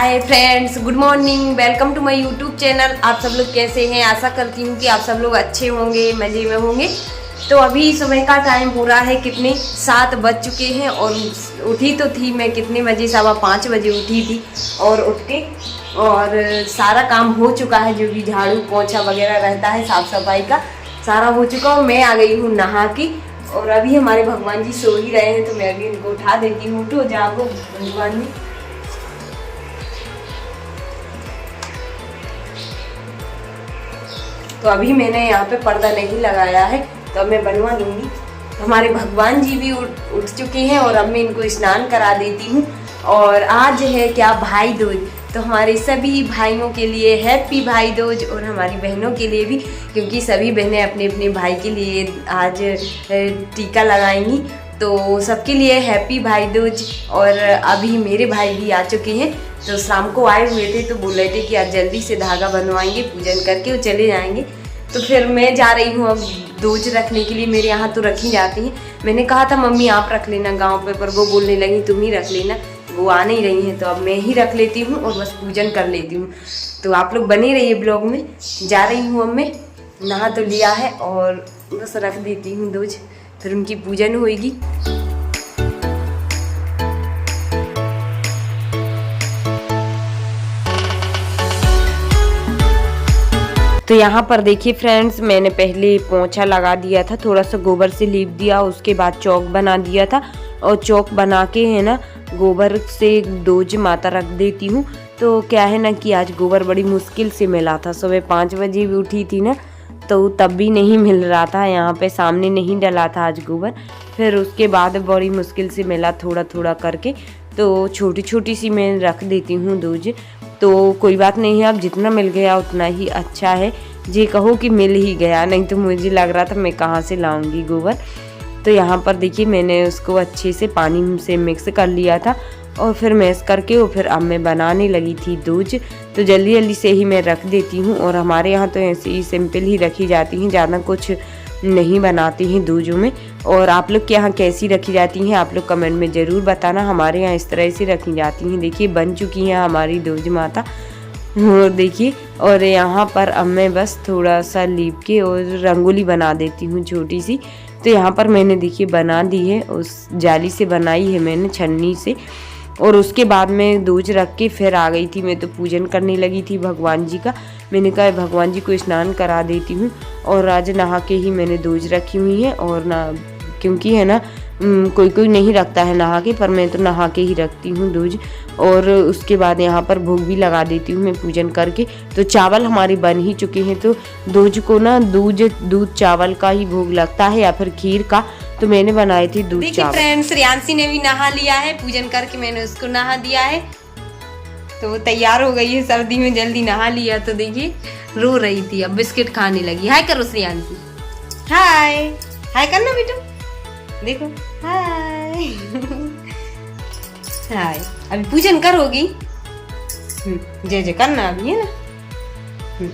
Hi friends, good morning, welcome to my YouTube channel. आप सब लोग कैसे हैं? आशा करती हूँ कि आप सब लोग अच्छे होंगे, मज़े में होंगे। तो अभी सुबह का टाइम हो रहा है, कितने 7 बज चुके हैं और उठी तो थी मैं कितने बजे, 5:15 बजे उठी थी। और उठ के और सारा काम हो चुका है, जो भी झाड़ू पोछा वगैरह रहता है, साफ़ सफाई का सारा हो चुका और मैं आ गई हूँ नहा के। और अभी हमारे भगवान जी सो ही रहे हैं, तो मैं अभी इनको उठा देती हूँ। उठो जागो भगवान जी। तो अभी मैंने यहाँ पे पर्दा नहीं लगाया है, तो अब मैं बनवा दूंगी। हमारे भगवान जी भी उठ चुके हैं और अब मैं इनको स्नान करा देती हूँ। और आज है क्या, भाई दूज। तो हमारे सभी भाइयों के लिए हैप्पी भाई दूज, और हमारी बहनों के लिए भी, क्योंकि सभी बहनें अपने अपने भाई के लिए आज टीका लगाएंगी। तो सबके लिए हैप्पी भाई दूज। और अभी मेरे भाई भी आ चुके हैं, तो शाम को आए हुए थे, तो बोल रहे थे कि आज जल्दी से धागा बनवाएंगे, पूजन करके वो चले जाएंगे। तो फिर मैं जा रही हूँ अब दूज रखने के लिए। मेरे यहाँ तो रखी जाती हैं। मैंने कहा था मम्मी आप रख लेना गांव पे, पर वो बोलने लगी तुम ही रख लेना, वो आ नहीं रही हैं। तो अब मैं ही रख लेती हूँ और बस पूजन कर लेती हूँ। तो आप लोग बने रहिए ब्लॉग में। जा रही हूँ अब मैं, नहा तो लिया है और बस रख देती हूँ दूज, फिर उनकी पूजन होएगी। तो यहाँ पर देखिए फ्रेंड्स, मैंने पहले पोंछा लगा दिया था, थोड़ा सा गोबर से लीप दिया, उसके बाद चौक बना दिया था। और चौक बना के है ना, गोबर से दूज माता रख देती हूँ। तो क्या है ना कि आज गोबर बड़ी मुश्किल से मिला था। सुबह 5 बजे भी उठी थी ना, तो तब भी नहीं मिल रहा था। यहाँ पे सामने नहीं डला था आज गोबर। फिर उसके बाद बड़ी मुश्किल से मिला, थोड़ा थोड़ा करके। तो छोटी छोटी सी मैं रख देती हूँ दूज। तो कोई बात नहीं है, अब जितना मिल गया उतना ही अच्छा है। जी कहो कि मिल ही गया, नहीं तो मुझे लग रहा था मैं कहाँ से लाऊंगी गोबर। तो यहाँ पर देखिए मैंने उसको अच्छे से पानी से मिक्स कर लिया था और फिर मैश करके वो फिर अब मैं बनाने लगी थी दूज। तो जल्दी जल्दी से ही मैं रख देती हूँ। और हमारे यहाँ तो ऐसे ही सिंपल ही रखी जाती हैं, ज़्यादा कुछ नहीं बनाती हैं दूजों में। और आप लोग के यहाँ कैसी रखी जाती हैं आप लोग कमेंट में ज़रूर बताना। हमारे यहाँ इस तरह से रखी जाती हैं। देखिए बन चुकी हैं हमारी दूज माता, और देखिए। और यहाँ पर अब मैं बस थोड़ा सा लीप के और रंगोली बना देती हूँ छोटी सी। तो यहाँ पर मैंने देखिए बना दी है, उस जाली से बनाई है मैंने, छन्नी से। और उसके बाद मैं दूज रख के फिर आ गई थी। मैं तो पूजन करने लगी थी भगवान जी का। मैंने कहा भगवान जी को स्नान करा देती हूँ। और आज नहा के ही मैंने दूज रखी हुई है। और ना क्योंकि है ना कोई कोई नहीं रखता है नहा के, पर मैं तो नहा के ही रखती हूँ दूज। और उसके बाद यहाँ पर भोग भी लगा देती हूँ मैं पूजन करके। तो चावल हमारे बन ही चुके हैं। तो दूज को ना दूध चावल का ही भोग लगता है या फिर खीर का। तो मैंने बनाए थे दूध चावल। फ्रेंड्स, रियांशी ने भी नहा लिया है, पूजन करके मैंने उसको नहा दिया है। तो वो तैयार हो गई है, सर्दी में जल्दी नहा लिया। तो देखिए रो रही थी, अब बिस्किट खाने लगी। हाय करो रियांशी, हाय हाय करना बेटू, देखो हाय हाय। अभी पूजन करोगी, जय जय करना अभी, है ना।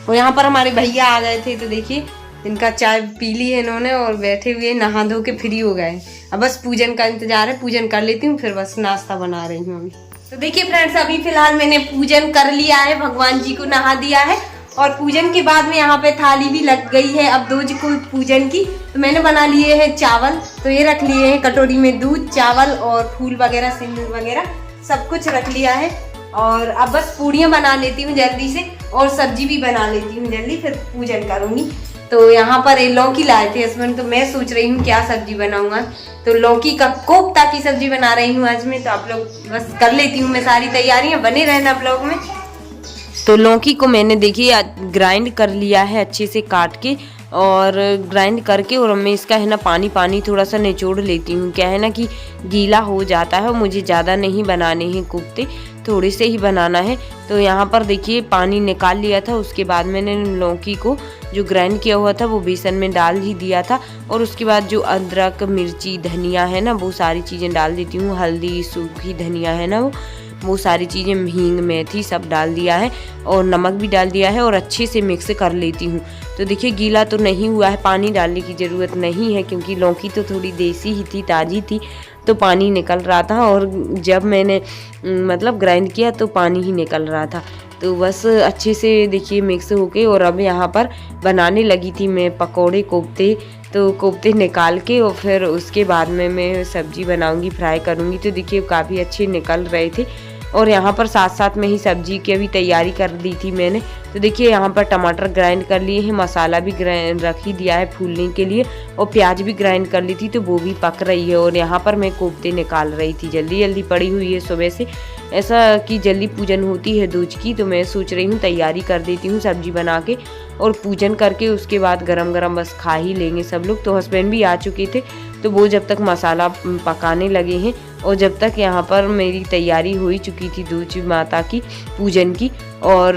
और यहाँ पर हमारे भैया आ गए थे, तो देखिए इनका चाय पी ली है इन्होंने और बैठे हुए नहा धो के फ्री हो गए। अब बस पूजन का इंतजार है, पूजन कर लेती हूँ, फिर बस नाश्ता बना रही हूँ अभी। तो देखिए फ्रेंड्स, अभी फिलहाल मैंने पूजन कर लिया है, भगवान जी को नहा दिया है। और पूजन के बाद में यहाँ पे थाली भी लग गई है अब दूज को पूजन की। तो मैंने बना लिए हैं चावल, तो ये रख लिए हैं कटोरी में, दूध चावल और फूल वगैरह सिंदूर वगैरह सब कुछ रख लिया है। और अब बस पूड़ियाँ बना लेती हूँ जल्दी से, और सब्जी भी बना लेती हूँ जल्दी, फिर पूजन करूँगी। तो यहाँ पर लौकी लाए थे हस्बैंड, तो मैं सोच रही हूँ क्या सब्जी बनाऊंगा। तो लौकी का कोफ्ता की सब्जी बना रही हूँ आज मैं। तो आप लोग बस कर लेती हूँ मैं सारी तैयारियाँ, बने रहना ब्लॉग में। तो लौकी को मैंने देखिए ग्राइंड कर लिया है अच्छे से काट के, और ग्राइंड करके और मैं इसका है ना पानी थोड़ा सा निचोड़ लेती हूँ। क्या है ना कि गीला हो जाता है, और मुझे ज़्यादा नहीं बनाने हैं कोफ्ते, थोड़े से ही बनाना है। तो यहाँ पर देखिए पानी निकाल लिया था। उसके बाद मैंने लौकी को जो ग्राइंड किया हुआ था वो बेसन में डाल ही दिया था। और उसके बाद जो अदरक मिर्ची धनिया है ना, वो सारी चीज़ें डाल देती हूँ। हल्दी सूखी धनिया है ना, वो सारी चीज़ें, हींग मेथी सब डाल दिया है, और नमक भी डाल दिया है, और अच्छे से मिक्स कर लेती हूँ। तो देखिए गीला तो नहीं हुआ है, पानी डालने की ज़रूरत नहीं है, क्योंकि लौकी तो थोड़ी देसी ही थी, ताज़ी थी। तो पानी निकल रहा था, और जब मैंने मतलब ग्राइंड किया तो पानी ही निकल रहा था। तो बस अच्छे से देखिए मिक्स होके, और अब यहाँ पर बनाने लगी थी मैं पकोड़े कोफ्ते। तो कोफ्ते निकाल के और फिर उसके बाद में मैं सब्जी बनाऊंगी, फ्राई करूंगी। तो देखिए काफ़ी अच्छे निकल रहे थे, और यहाँ पर साथ साथ में ही सब्जी की भी तैयारी कर दी थी मैंने। तो देखिए यहाँ पर टमाटर ग्राइंड कर लिए हैं, मसाला भी रख ही दिया है फूलने के लिए, और प्याज भी ग्राइंड कर ली थी, तो वो भी पक रही है। और यहाँ पर मैं कोफ्ते निकाल रही थी, जल्दी जल्दी पड़ी हुई है सुबह से, ऐसा कि जल्दी पूजन होती है दूज की। तो मैं सोच रही हूँ तैयारी कर देती हूँ सब्जी बना के, और पूजन करके उसके बाद गरम गरम बस खा ही लेंगे सब लोग। तो हस्बैंड भी आ चुके थे, तो वो जब तक मसाला पकाने लगे हैं, और जब तक यहाँ पर मेरी तैयारी हो ही चुकी थी दूज माता की पूजन की। और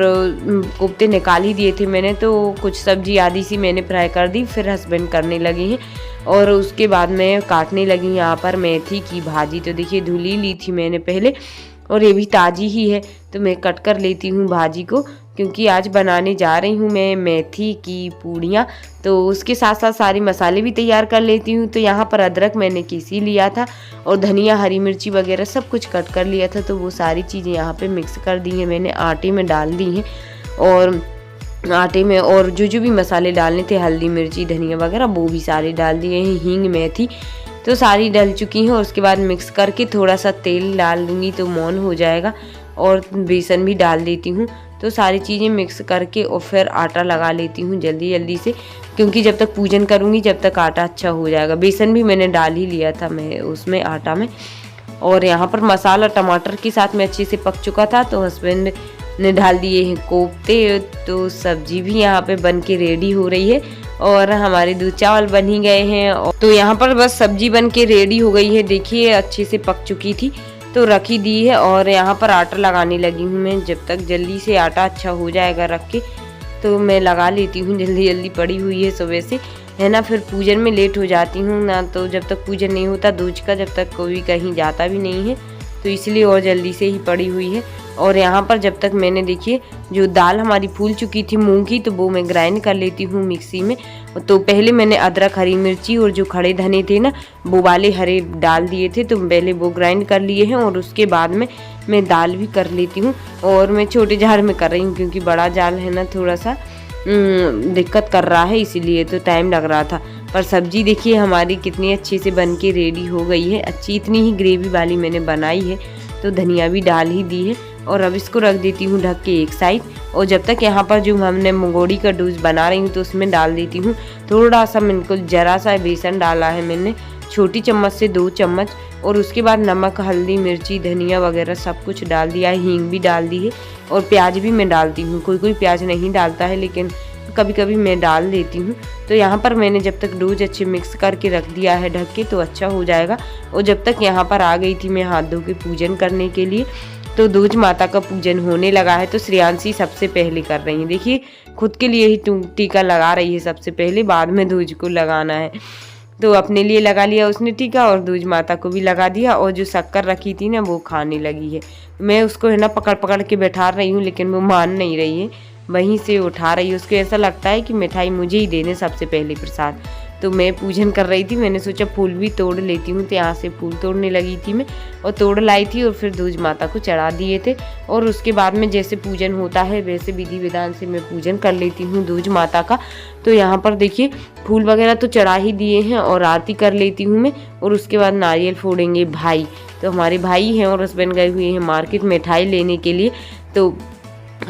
कोफ्ते निकाल ही दिए थे मैंने, तो कुछ सब्जी आधी सी मैंने फ्राई कर दी, फिर हस्बैंड करने लगे हैं। और उसके बाद मैं काटने लगी यहाँ पर मेथी की भाजी। तो देखिए धुल ही ली थी मैंने पहले, और ये भी ताज़ी ही है, तो मैं कट कर लेती हूँ भाजी को, क्योंकि आज बनाने जा रही हूँ मैं मेथी की पूड़ियाँ। तो उसके साथ साथ सारे मसाले भी तैयार कर लेती हूँ। तो यहाँ पर अदरक मैंने घिसी लिया था, और धनिया हरी मिर्ची वगैरह सब कुछ कट कर लिया था। तो वो सारी चीज़ें यहाँ पे मिक्स कर दी हैं मैंने, आटे में डाल दी हैं। और आटे में और जो भी मसाले डालने थे, हल्दी मिर्ची धनिया वगैरह, वो भी सारे डाल दिए हैं, हींग मेथी तो सारी डल चुकी हैं। और उसके बाद मिक्स करके थोड़ा सा तेल डाल दूँगी तो मौन हो जाएगा, और बेसन भी डाल देती हूँ। तो सारी चीज़ें मिक्स करके और फिर आटा लगा लेती हूँ जल्दी जल्दी से, क्योंकि जब तक पूजन करूँगी जब तक आटा अच्छा हो जाएगा। बेसन भी मैंने डाल ही लिया था मैं उसमें आटा में। और यहाँ पर मसाला टमाटर के साथ में अच्छे से पक चुका था, तो हस्बैंड ने डाल दिए हैं कोफ्ते। तो सब्जी भी यहाँ पे बन के रेडी हो रही है, और हमारे दूध चावल बन ही गए हैं। तो यहाँ पर बस सब्जी बन के रेडी हो गई है, देखिए अच्छे से पक चुकी थी, तो रख ही दी है। और यहाँ पर आटा लगाने लगी हूँ मैं, जब तक जल्दी से आटा अच्छा हो जाएगा रख के, तो मैं लगा लेती हूँ। जल्दी जल्दी पड़ी हुई है सुबह से, है ना, फिर पूजन में लेट हो जाती हूँ ना। तो जब तक पूजन नहीं होता दूज का, जब तक कोई कहीं जाता भी नहीं है, तो इसलिए और जल्दी से ही पड़ी हुई है। और यहाँ पर जब तक मैंने देखिए जो दाल हमारी फूल चुकी थी मूंग की, तो वो मैं ग्राइंड कर लेती हूँ मिक्सी में। तो पहले मैंने अदरक हरी मिर्ची और जो खड़े धने थे ना, वो वाले हरे डाल दिए थे, तो पहले वो ग्राइंड कर लिए हैं। और उसके बाद में मैं दाल भी कर लेती हूँ, और मैं छोटे जार में कर रही हूँ, क्योंकि बड़ा जाल है ना थोड़ा सा दिक्कत कर रहा है, इसीलिए तो टाइम लग रहा था। पर सब्जी देखिए हमारी कितनी अच्छे से बन के रेडी हो गई है, अच्छी इतनी ही ग्रेवी वाली मैंने बनाई है। तो धनिया भी डाल ही दी है, और अब इसको रख देती हूँ ढक के एक साइड। और जब तक यहाँ पर जो हमने मंगोड़ी का डोज बना रही हूँ, तो उसमें डाल देती हूँ थोड़ा सा, बिल्कुल जरा सा बेसन डाला है मैंने, छोटी चम्मच से 2 चम्मच। और उसके बाद नमक हल्दी मिर्ची धनिया वगैरह सब कुछ डाल दिया है, हींग भी डाल दी है, और प्याज भी मैं डालती हूँ। कोई कोई प्याज नहीं डालता है, लेकिन कभी कभी मैं डाल देती हूँ। तो यहाँ पर मैंने जब तक डोज अच्छे मिक्स करके रख दिया है ढक के, तो अच्छा हो जाएगा। और जब तक यहाँ पर आ गई थी मैं हाथ धो के पूजन करने के लिए, तो दूज माता का पूजन होने लगा है। तो श्रेयांशी सबसे पहले कर रही है, देखिए खुद के लिए ही टीका लगा रही है सबसे पहले, बाद में दूज को लगाना है। तो अपने लिए लगा लिया उसने टीका, और दूज माता को भी लगा दिया। और जो शक्कर रखी थी ना, वो खाने लगी है। मैं उसको है ना पकड़ पकड़ के बैठा रही हूँ, लेकिन वो मान नहीं रही है, वहीं से उठा रही है। उसको ऐसा लगता है कि मिठाई मुझे ही देने सबसे पहले प्रसाद। तो मैं पूजन कर रही थी, मैंने सोचा फूल भी तोड़ लेती हूँ, तो यहाँ से फूल तोड़ने लगी थी मैं, और तोड़ लाई थी, और फिर दूज माता को चढ़ा दिए थे। और उसके बाद में जैसे पूजन होता है वैसे विधि विधान से मैं पूजन कर लेती हूँ दूज माता का। तो यहाँ पर देखिए फूल वगैरह तो चढ़ा ही दिए हैं, और आरती कर लेती हूँ मैं। और उसके बाद नारियल फोड़ेंगे भाई, तो हमारे भाई हैं और हस्बैंड गए हुए हैं मार्केट मिठाई लेने के लिए, तो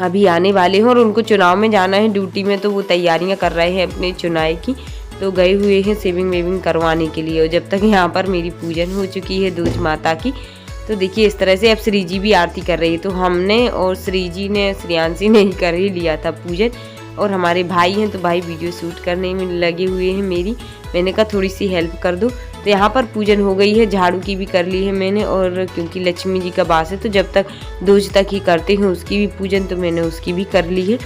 अभी आने वाले हैं। और उनको चुनाव में जाना है ड्यूटी में, तो वो तैयारियां कर रहे हैं अपने चुनाव की, तो गए हुए हैं सेविंग वेविंग करवाने के लिए। और जब तक यहाँ पर मेरी पूजन हो चुकी है दूज माता की, तो देखिए इस तरह से अब श्री जी भी आरती कर रही है। तो हमने और श्री जी ने श्रेयांशी ने कर ही लिया था पूजन, और हमारे भाई हैं तो भाई वीडियो शूट करने में लगे हुए हैं मेरी, मैंने कहा थोड़ी सी हेल्प कर दो। तो यहाँ पर पूजन हो गई है, झाड़ू की भी कर ली है मैंने, और क्योंकि लक्ष्मी जी का वास है तो जब तक दूज तक ही करते हैं उसकी भी पूजन, तो मैंने उसकी भी कर ली है।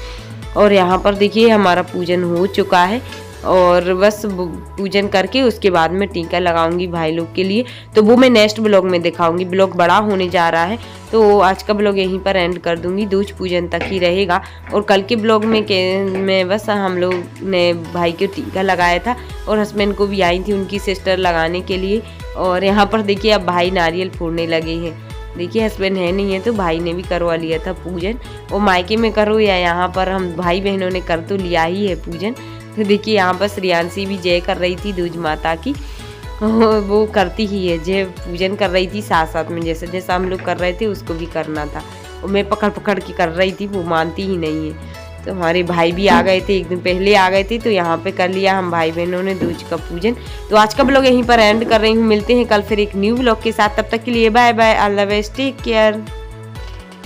और यहाँ पर देखिए हमारा पूजन हो चुका है, और बस पूजन करके उसके बाद में टीका लगाऊंगी भाई लोग के लिए। तो वो मैं नेक्स्ट ब्लॉग में दिखाऊंगी, ब्लॉग बड़ा होने जा रहा है, तो आज का ब्लॉग यहीं पर एंड कर दूंगी, दूज पूजन तक ही रहेगा। और कल के ब्लॉग में बस हम लोग ने भाई के टीका लगाया था, और हस्बैंड को भी आई थी उनकी सिस्टर लगाने के लिए, और यहाँ पर देखिए अब भाई नारियल फोड़ने लगे हैं। देखिए हस्बैंड है नहीं है तो भाई ने भी करवा लिया था पूजन। वो मायके में करो या यहाँ पर हम भाई बहनों ने कर तो लिया ही है पूजन। तो देखिए यहाँ पर श्रेयांशी भी जय कर रही थी दूज माता की, वो करती ही है, जय पूजन कर रही थी साथ साथ में, जैसे जैसा हम लोग कर रहे थे उसको भी करना था। और मैं पकड़ पकड़ के कर रही थी, वो मानती ही नहीं है। तो हमारे भाई भी आ गए थे, एक दिन पहले आ गए थे, तो यहाँ पे कर लिया हम भाई बहनों ने दूज का पूजन। तो आज का ब्लॉग यहीं पर एंड कर रही हूँ, मिलते हैं कल फिर एक न्यू ब्लॉग के साथ, तब तक के लिए bye bye, all the best, take care.